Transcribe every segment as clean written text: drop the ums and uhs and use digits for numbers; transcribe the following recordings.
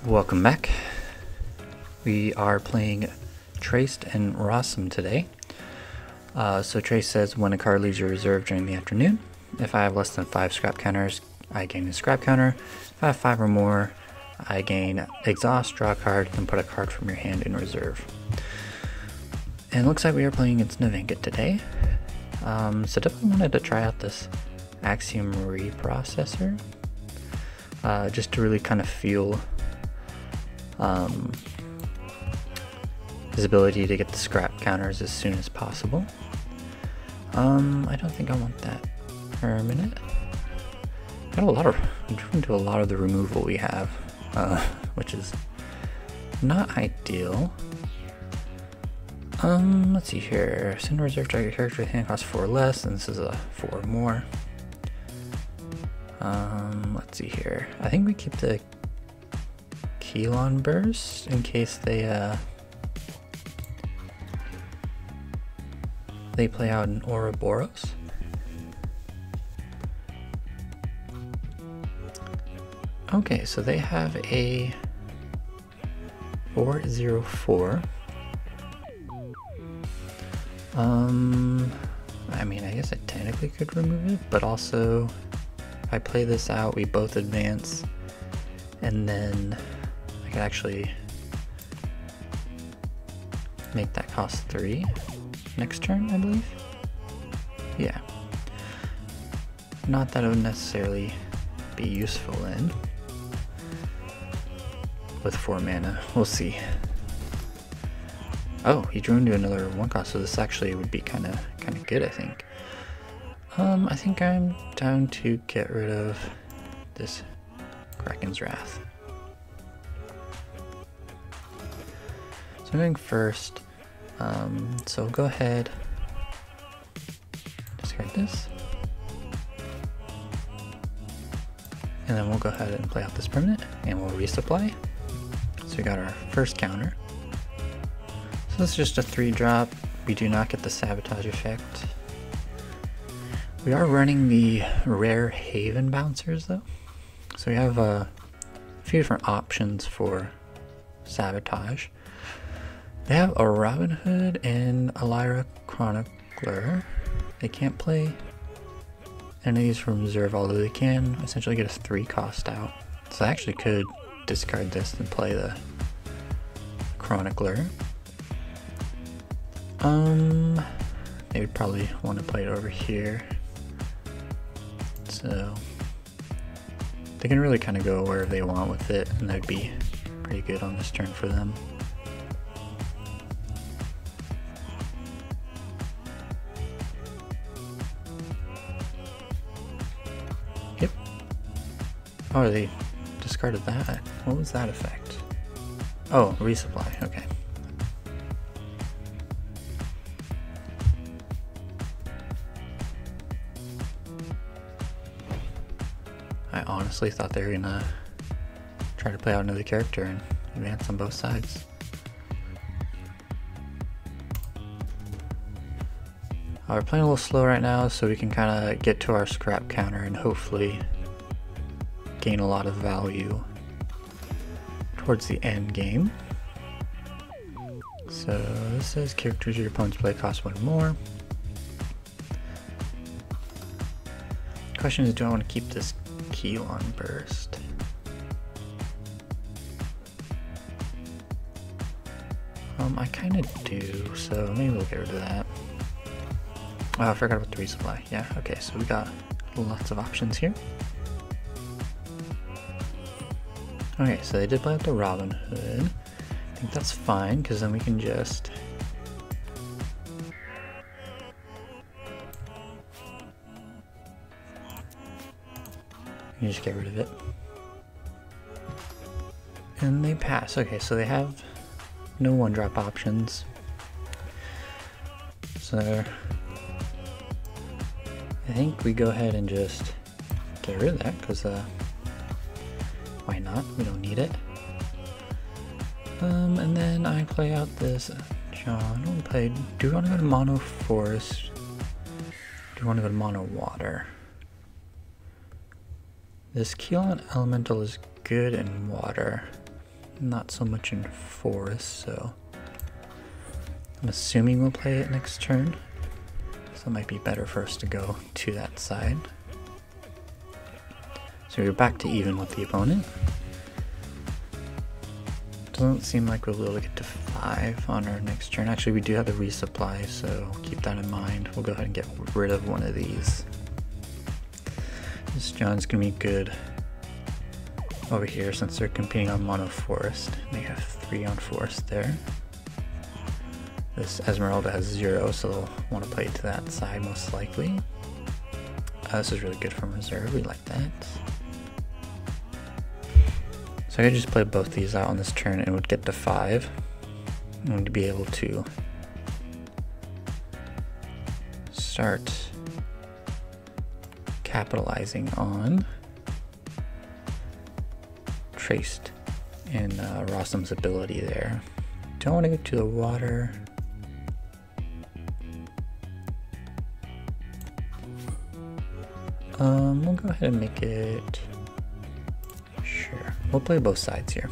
Welcome back. We are playing Treyst and Rossum today. So Treyst says when a card leaves your reserve during the afternoon, if I have less than 5 scrap counters, I gain a scrap counter. If I have 5 or more, I gain exhaust, draw a card, and put a card from your hand in reserve. And it looks like we are playing against Nevenka today. So definitely wanted to try out this Axiom Reprocessor, just to really kind of feel his ability to get the scrap counters as soon as possible. I don't think I want that permanent. I'm trying to do a lot of the removal we have, which is not ideal. Let's see here. Send a reserve target character with hand cost 4 less, and this is a 4 more. Let's see here. I think we keep the Kelon burst in case they play out an Ouroboros. Okay, so they have a 4/04. I mean, I guess I technically could remove it, but also if I play this out, we both advance, and then I could actually make that cost 3 next turn, I believe. Yeah. Not that it would necessarily be useful in with 4 mana. We'll see. Oh, he drew into another 1 cost, so this actually would be kind of good, I think. I think I'm down to get rid of this Kraken's Wrath. So I'm going first. So we'll go ahead, discard this, and then we'll go ahead and play out this permanent, and we'll resupply. So we got our first counter. So this is just a 3-drop. We do not get the sabotage effect. We are running the rare Haven bouncers though. So we have a few different options for sabotage. They have a Robin Hood and a Lyra Chronicler. They can't play any of these from reserve, although they can essentially get a 3 cost out. So I actually could discard this and play the Chronicler. They would probably want to play it over here. So they can really kind of go wherever they want with it, and that'd be pretty good on this turn for them. Yep. Oh, they discarded that. What was that effect? Oh, resupply. Okay. I honestly thought they were gonna try to play out another character and advance on both sides. We're playing a little slow right now, so we can kind of get to our scrap counter and hopefully gain a lot of value towards the end game. So this says characters your opponent's play cost 1 more. Question is, do I want to keep this Kelon burst? I kind of do, so maybe we'll get rid of that. Oh, I forgot about the resupply. Yeah, okay, so we got lots of options here. Okay, so they did play out the Robin Hood. I think that's fine, because then we can just get rid of it. And they pass. Okay, so they have no 1-drop options. So I think we go ahead and just get rid of that, because why not? We don't need it. And then I play out this Jian. Do we want to go to mono forest? Do we want to go to mono water? This Kelon elemental is good in water. not so much in forest, so I'm assuming we'll play it next turn. So it might be better for us to go to that side. So we're back to even with the opponent. Doesn't seem like we'll be able to get to 5 on our next turn. Actually, we do have the resupply, so keep that in mind. We'll go ahead and get rid of one of these. This Jian's gonna be good over here since they're competing on mono forest. They have 3 on forest there. This Esmeralda has 0, so they'll want to play it to that side most likely. This is really good from reserve, we like that. So I could just play both these out on this turn and would get to 5. I'm going to be able to start capitalizing on Treyst and Rossum's ability there. Don't want to go to the water. We'll go ahead and make it. Sure, we'll play both sides here.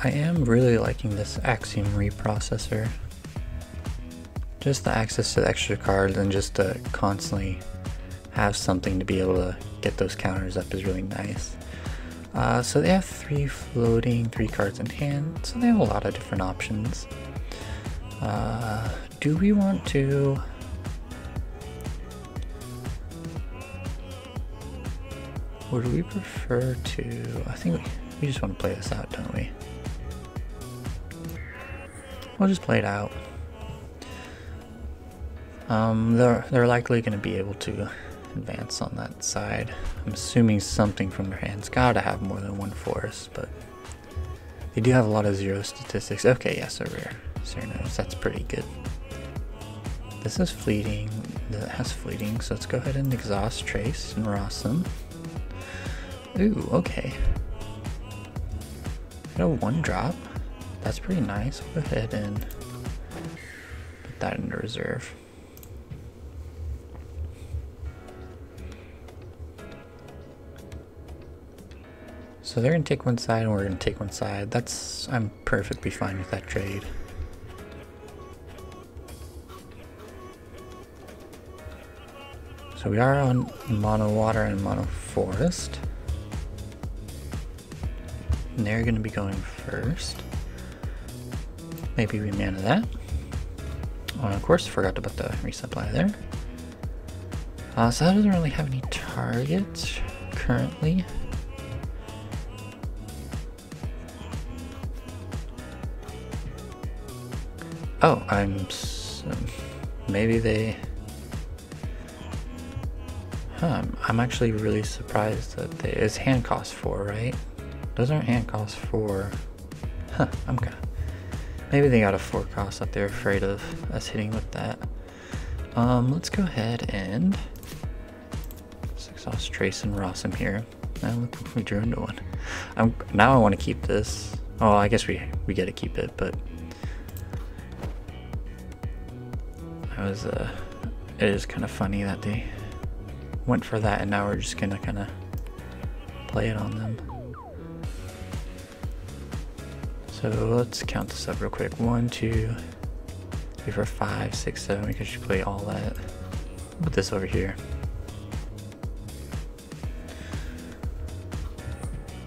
I am really liking this Axiom Reprocessor. Just the access to the extra cards and just to constantly have something to be able to get those counters up is really nice. So they have 3 floating, 3 cards in hand, so they have a lot of different options. Do we want to... Would we prefer to... I think we just want to play this out, don't we? We'll just play it out. They're likely going to be able to advance on that side. I'm assuming something from their hands. Gotta have more than 1 forest, but they do have a lot of 0 statistics. Okay, yes, a rare. Cernos, that's pretty good. This is fleeting. That has fleeting, so let's go ahead and exhaust Treyst and Rossum. Ooh, okay. Got a 1-drop. That's pretty nice. We'll go ahead and put that into reserve. So they're gonna take one side and we're gonna take one side. I'm perfectly fine with that trade. So we are on mono water and mono forest. And they're gonna be going first. Maybe we mana that. Oh, and of course, forgot about the resupply there. So that doesn't really have any targets currently. Oh, maybe they... I'm actually really surprised that it's hand cost 4, right? Those aren't hand cost 4. I'm kinda... Maybe they got a 4 cost that they're afraid of us hitting with that. Let's go ahead and... let's exhaust Treyst and Rossum here. Now look, we drew into one. Now I want to keep this. Oh, I guess we get to keep it, but... it is kind of funny that they went for that and now we're just gonna kind of play it on them. So let's count this up real quick. 1, 2, 3, 4, 5, 6, 7. We can just play all that. Put this over here.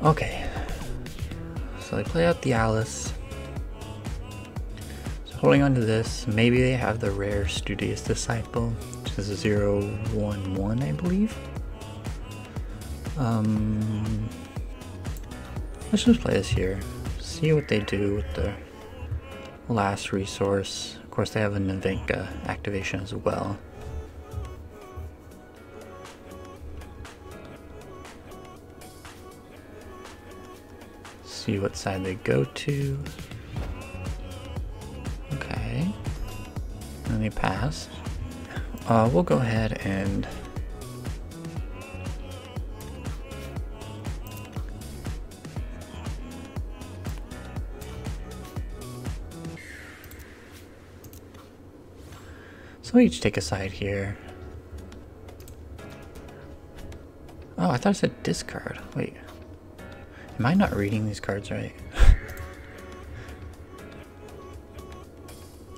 Okay. So they play out the Alice. Holding on to this, maybe they have the rare Studious Disciple, which is a 0/1/1, I believe. Let's just play this here. See what they do with the last resource. Of course, they have a Nevenka activation as well. See what side they go to. Okay, and they pass. We'll go ahead and so we each take a side here. Oh, I thought it said discard. Wait, Am I not reading these cards right?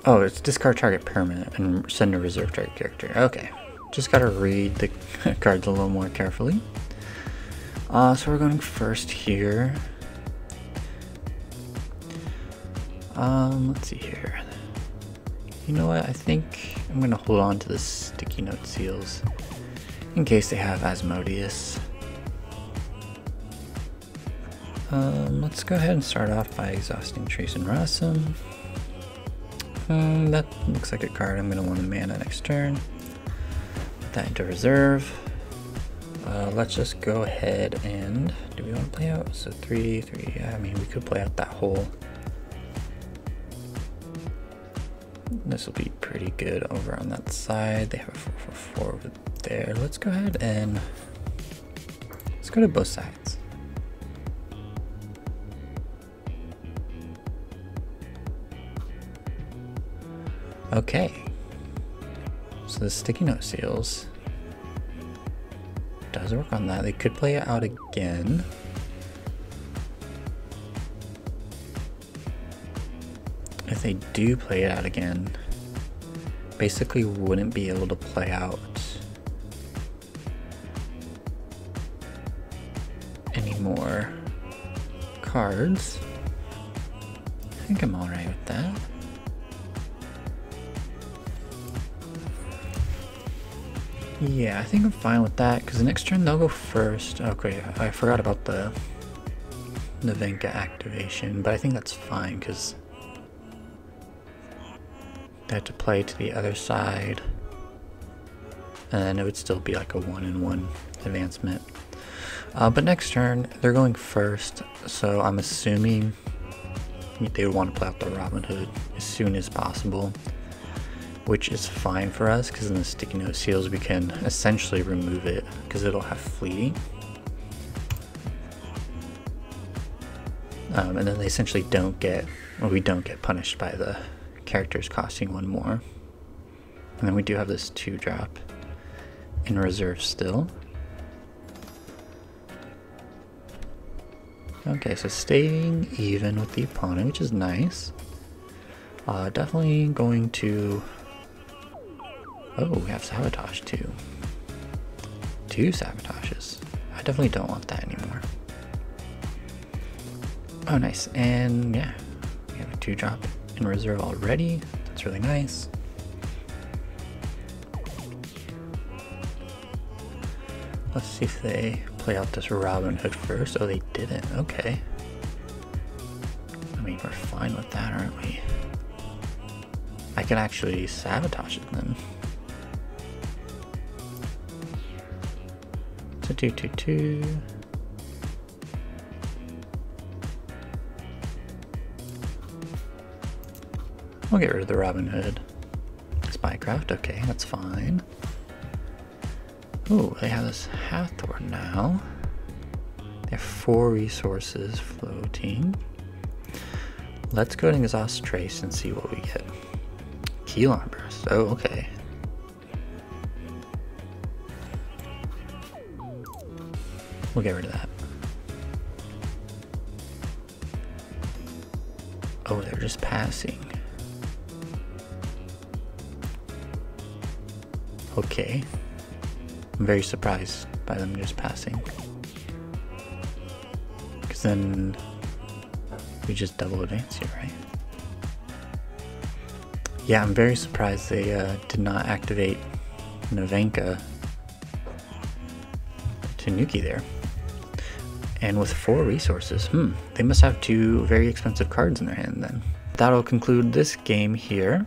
Oh, it's discard target permanent and send a reserve target character. Okay, just gotta read the cards a little more carefully. So we're going first here. Let's see here. You know what? I think I'm gonna hold on to the sticky note seals in case they have Asmodeus. Let's go ahead and start off by exhausting Treyst Rossum. That looks like a card I'm going to want to mana next turn. Put that into reserve. Let's just go ahead and... do we want to play out? So 3, yeah, I mean, we could play out that hole. This will be pretty good over on that side. They have a 4/4 over there. Let's go ahead and... let's go to both sides. Okay, so the sticky note seals does work on that. They could play it out again. If they do play it out again, basically wouldn't be able to play out any more cards. I think I'm alright with that. Yeah, I think I'm fine with that, because the next turn they'll go first. Okay, I forgot about the Nevenka activation, but I think that's fine, because they have to play to the other side, and then it would still be like a 1-in-1 advancement. But next turn, they're going first, so I'm assuming they would want to play out the Robin Hood as soon as possible, which is fine for us because in the sticky note seals we can essentially remove it because it'll have fleeting. And then they essentially don't get, or we don't get punished by the characters costing 1 more. And then we do have this 2-drop in reserve still. Okay, so staying even with the opponent, which is nice. Definitely going to... oh, we have sabotage too. 2 sabotages. I definitely don't want that anymore. Oh, nice. And yeah, we have a 2-drop in reserve already. That's really nice. Let's see if they play out this Robin Hood first. Oh, they didn't. Okay. I mean, we're fine with that, aren't we? I can actually sabotage them. So 2/2/2. We'll get rid of the Robin Hood. Spycraft, okay, that's fine. Oh, they have this Hathor now. They have 4 resources floating. Let's go and exhaust Treyst and see what we get. Kelon burst. Oh, okay. We'll get rid of that. Oh, they're just passing. Okay. I'm very surprised by them just passing. Because then we just double advance here, right? Yeah, I'm very surprised they did not activate Nevenka to Nuki there. And with 4 resources, they must have 2 very expensive cards in their hand then. That'll conclude this game here.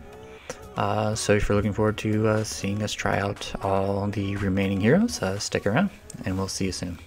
So if you're looking forward to seeing us try out all the remaining heroes, stick around and we'll see you soon.